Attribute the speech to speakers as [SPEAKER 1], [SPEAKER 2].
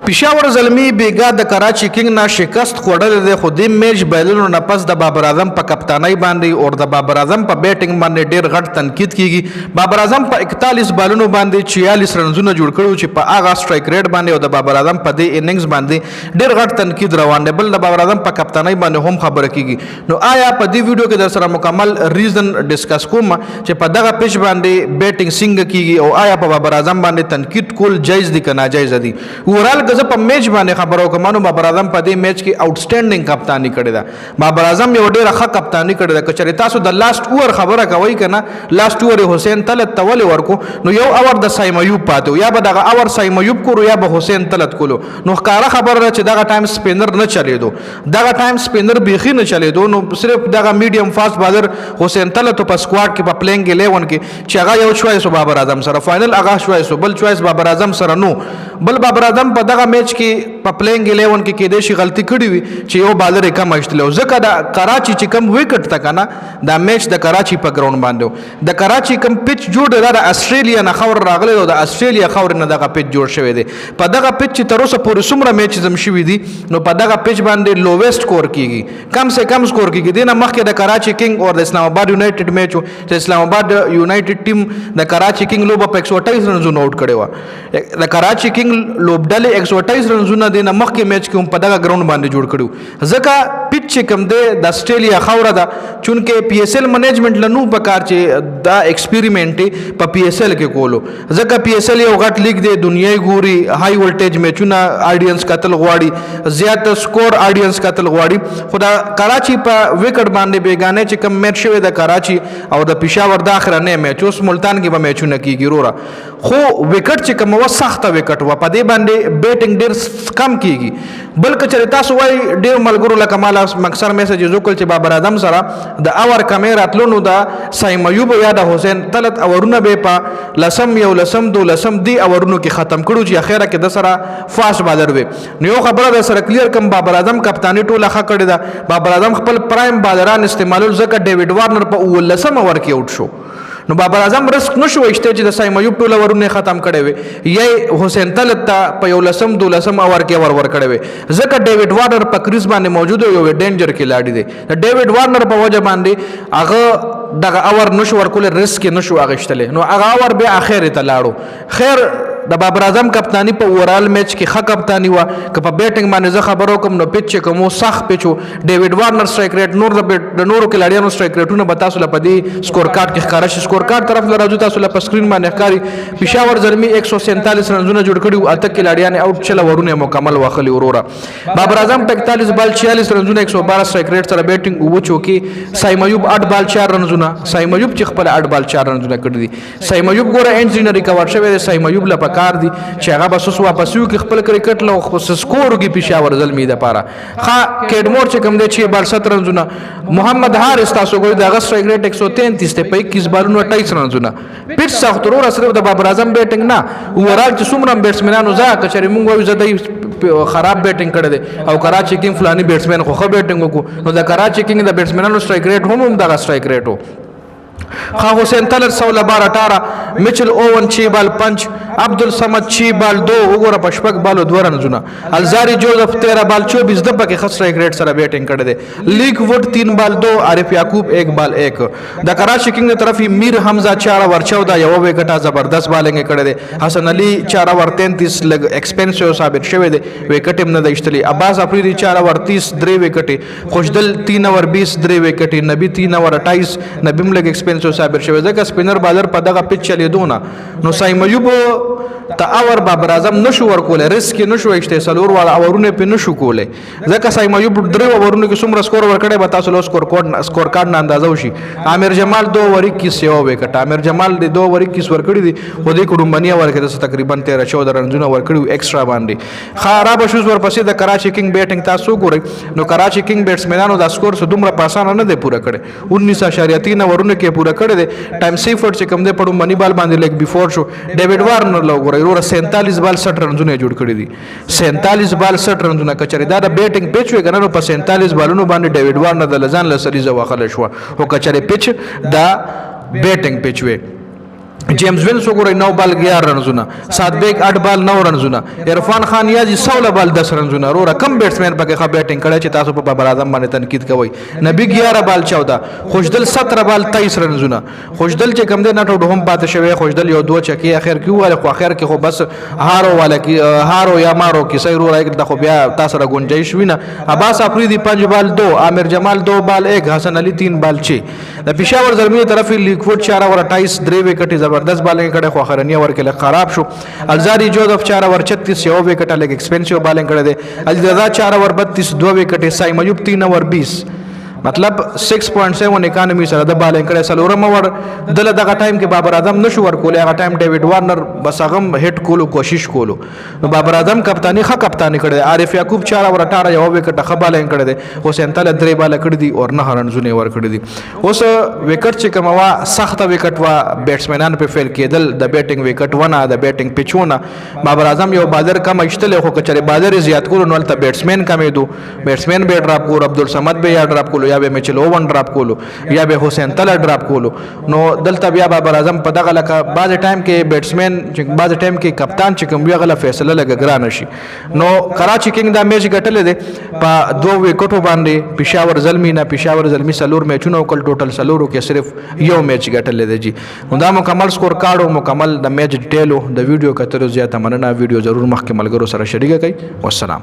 [SPEAKER 1] پېښور زلمي بیګا د کراچي کینګ نه شکست خوړلی دی، خو دې میچ بایللو نه پس د بابر اعظم په کپتانۍ باندې او د بابر اعظم په بیټینګ باندې ډېر غټ تنقید کیږي. بابر اعظم په 41 بالونو باندې 46 رنزونه جوړ کړي چې په هغه سټرایک ریټ باندې او د بابر اعظم په دې اننګز باندې ډېر غټ تنقید روان دی. بل د بابر اعظم په کپتانۍ باندې هم خبره کیږي. نو آیا په دې ویډیو کې در سره مکمل ریزن ډسکس کوم چې په دغه پیچ باندې بیټینګ څنګه کیږي او آیا په بابر اعظم باندې تنقید کول جایز دي که ناجایز دي. اوورال که زه په میچ باندې خبرو کوم نو بابر اعظم په دې میچ کې آوټسټینډینګ کپتانی کړې ده. بابر اعظم یو ډېره ښه کپتانی کړې ده. که چېرې تاسو د لاست اوور خبره کوئ که نه، لاست اوور حسین طلعت ته ولې ورکو نو یو اوور د سایم ایوب پاتې و، یا به دغه اوور سایم ایوب کړو یا به حسین طلعت کولو. نو ښکاره خبره ده چې دغه ټایم سپینر نه چلېدو، دغه ټایم سپینر بیخي نه چلېدو. نو صرف دغه میډیم فاست بالر حسین طلعت په سکواډ کې په پلینګ 11 کې چې هغه یو چوایس و بابر اعظم سره، فائنل هغه چوایس و، بل چوایس بابر اعظم سره نو. بل بابر اعظم په دغه میچ کې په پلینګ 11 کې کېدای شي غلطي کړې وي چې یو بالر یې کم ایستلی و، ځکه د کراچي چې کم وکټ ته که نه دا میچ د کراچي په ګراونډ باندې و. د کراچي کم پچ جوړ دی دا د اسټرالیا نه خاور راغلی او د اسټرالیا خاورې نه دغه پچ جوړ شوی دی. په دغه پچ چې تر اوسه پورې څومره میچز هم شوي دي نو په دغه پچ باندې لوویسټ سکور کیږي، کم سے کم سکور کیږي. دې نه مخکې د کراچي کینګ او د اسلام آباد یونایټډ میچ و چې اسلام آباد یونایټډ ټیم د کراچي کینګ لوبه په 128 رنزونو آوټ کړې وه. د کراچي کینګ لوبډلې 128 رنزونه دې نه مخکې میچ کې هم په دغه ګراونډ باندې جوړ کړي وو، ځکه پچ چې کوم دی د اسټرالیا خاوره ده. چونکې پی ایس ایل منیجمنټ له نو پکار چې دا ایکسپیریمنټ په پی ایس ایل کې کولو، ځکه پی ایس ایل یو غټ لیګ دی، دنیاي ګوري، های ولټیج میچونه آډینس کتل غواړي، زیات سکور آډینس کتل غواړي. خو د کراچي په وکټ باندې بیګانې چې کوم میچ شوی د کراچي او د پېښور د اخرنی میچ، اوس ملتان کې به میچونه کیږي وروره، خو وکټ چې کوم وه سخته وکټ وه، په دې باندې بیټینګ ډېر کم کیږي. بل که چېرې تاسو وایي ډېر ملګرو لکه ما اکثر میسیجز وکړل چې بابر اعظم سره د اور کمې راتلو نو د سایم ایوب یا د حسین طلعت اورونه به په لسم یو لسم دو لسم دی اورونو کې ختم کړو چې اخیره کې د سره فاست بالر وي. نو یو خبره د سره کلیر کم بابر اعظم کپتانی ټوله ښه کړې ده. بابر اعظم خپل پرایم بالران استعمالول ځکه ډیوډ وارنر په 19 اور کې آوټ شو. نو بابر اعظم رسک نشو وایستی چې د سایم ایوب ټوله اورونه ختم کړی وي یا حسین طلعت ته په 11 12 اور کې ور کړی وي، ځکه ډیوډ وارنر په کریز باندې موجود یو ډینجر کلاړی دی. د ډیوډ وارنر په وجه باندې هغه دغه اور نشو ورکول، رسک نشو اغشتلی، نو هغه اور بیا اخر ته لاړو. خیر د بابر اعظم کپتانی په اورال میچ کې ښه کپتانی وه. که په بیټینګ باندې زه خبرو کوم نو پیچ چې کوم سخت پیچ و، ډیوډ وارنر سټرایک ریټ، نور د نورو کلاړیانو سټرایک ریټونه به تاسو له په دې سکور کارت کې ښکاره شي. سکور کارت طرف له راځو تاسو له په سکرین باندې ښکاري. پېښور زلمي 147 رنزونه جوړ کړي وو، 8 کلاړیان یې آوټ، 6 اورونه مکمل واخلي وروره. بابر اعظم په 41 بال 46 رنزونه 112 سټرایک ریټ سره بیټینګ وو چوکي. سایم ایوب 8 بال 4 رنزونه، سایم ایوب چې خپل 8 بال 4 رنزونه کړي دي. سایم ایوب ګوره انجری نه ریکور شوی دی. سایم ایوب له پکار دي چې هغه بس اوس واپس یو کې خپل کرکټ له خو سکور کې پېښور زلمي دپاره ښه کیډمور چې کوم دی 6 بال 7 رنزونه. محمد حارث تاسو ګورئ د هغه سټرایک ریټ 133 دی په 21 بالونو 28 رنزونه. پیچ سخت وروره صرف د بابر اعظم بیټینګ نه، اوورال چې څومره بیټسمنانو ځه که چېرې موږ وایو زه دی خراب بیټینګ کړی دی او کراچي کینګ فلاني بیټسمین خو ښه بیټینګ وکړو، نو د کراچي کینګ د بیټسمنانو سټرایک ریټ هم دغه سټرایک ریټ و. خا حسین طلعت 16 بال 18، میچل اوون 6 بال 5، عبدالصمد 6 بال 2، وګوره په 6 بالو 2 رنزونه. الزاری جوزف 13 بال 24 د پکې ښه سټرایک ریټ سره بیټینګ کړی دی. لیک ووډ 3 بال 2، عارف یعقوب 1 بال 1. د کراچي کینګ د طرف میر حمزه 4 اور 14 یو وکټه زبردست بالنګ کړی دی. حسن علي 4 اور 33 لګ ایکسپنسیو ثابت شوی دی، وکټ هم نه دی ایستلی. عباس افریدي 4 اور 30 3 وکټې، خوشدل 3 اور 20 3 وکټې، نبی 3 اور 28 نبی هم لګ ایکسپنسیو ثابت شوی، ځکه سپینر بالر په دغه پیچ چلیدو نه. نو سایم ایوب ته اور بابر اعظم نشو ورکولی، رسک نشو ایستی، څلور واړه اورونه پې نشو کولی، ځکه سایم ایوب 3 اورونو کې څومره سکور ورکړی به تاسو له سکور کارډ نه اندازه وشي. عامر جمال 2 اور 21 یو وکټ، عامر جمال د 2 اور 21 ورکړي دي، خو دې کډومبني اور کې د تقریبا 13 14 رنزونه ورکړي ایکسترا باندې. خراب شوز ورپسې د کراچي کینګ بیټینګ تاسو ګورئ نو کراچي کینګ بیټسمنانو دا سکور څه دومره په اسانه نه دی پوره کړی، 19.3 اورونه کې پوره کړی دی. ټایم سیفورډ چې کوم دی په ډومبني بال باندې لیګ بیفور شو. ډیوډ وارنر له وګورئ وروره 47 بال 60 رنزونه جوړ کړي دي، 47 بال 60 رنزونه. که چېرې دا د بیټینګ پیچ وي که نه نو په 47 بالونو باندې ډیوډ وارنر د له ځان له سریزه واخلی شوه، خو که چېرې پیچ دا بیټینګ پیچ وي. جیمز وینس وګورئ 9 بال 11 رنزونه، سعد بیگ 8 بال 9 رنزونه، عرفان خان یازي 16 بال 10 رنزونه. وروره کم بیټسمین پکې ښه بیټینګ کړی چې تاسو په بابر اعظم باندې تنقید کوئ. نبی 11 بال 14، خوشدل 17 بال 23 رنزونه. خوشدل چې کم دی نټ آوټ هم پاتې شوی، خوشدل یو دوه چکې اخر کې وواله، خو اخر کې خو بس هارو والا کې هارو یا مارو کې صحیح وروره د خو بیا تاسو را گنجائش وینه. عباس افریدی 5 بال 2، عامر جمال 2 بال 1، حسن علی 3 بال 6. د پېښور زلمی طرف لیکوډ 4 اور 28 3 وکټې زبردست بالنګ کړي، خو اخرنی اور کې خراب شو. الزاری جوزف 4 اور 36 یو وکټه لګ ایکسپنسیو بالنګ کړي دي. علي رضا 4 اور 32 2 وکټې، سایم ایوب 3 اور 20 مطلب 6.7 اکانومي سره د بالنګ کړي. سلورم اور دله دغه ټایم کې بابر اعظم نشو ورکولې، هغه ټایم ډیوډ وارنر بس هغه هټ کولو کوشش کولو. نو بابر اعظم کپتانی ښه کپتانی کړي. عارف یعقوب 4 اور 18 یو وکټه ښه بالنګ کړي دي. حسین طلعت 3 بال کړي دي او 9 رنزونه ور کړي دي. اوس وکټ چې کوم وا سخت وکټ وا بیټسمنان په فیل کېدل، د بیټینګ وکټ ونه، د بیټینګ پچونه. بابر اعظم یو بالر کم اشتله، خو کچره بالر زیات کولو نو ته بیټسمن کمې دو. بیټسمن به ډراپ کول، عبدالصمد به یا ډراپ کول، یا به میچل اوون ډراپ کولو، یا به حسین طلعت ډراپ کولو. نو دلته بیا بابر اعظم په دغه لکه بعض ټایم کې بیټسمن چې بعض ټایم کې کپتان چې کوم ویغه فیصله لګ ګران شي. نو کراچي کینګ دا میچ ګټل دي په 2 وکټو باندې. پېښور زلمی نه پېښور زلمی سلور میچونه کول، ټوټل سلورو کې صرف یو میچ ګټل دي جی. دا مکمل سکور کارډ او مکمل د میچ ډیټیلو د ویډیو کتلو زیاته مننه. ویډیو ضرور مخکې ملګرو سره شریک کړئ. والسلام.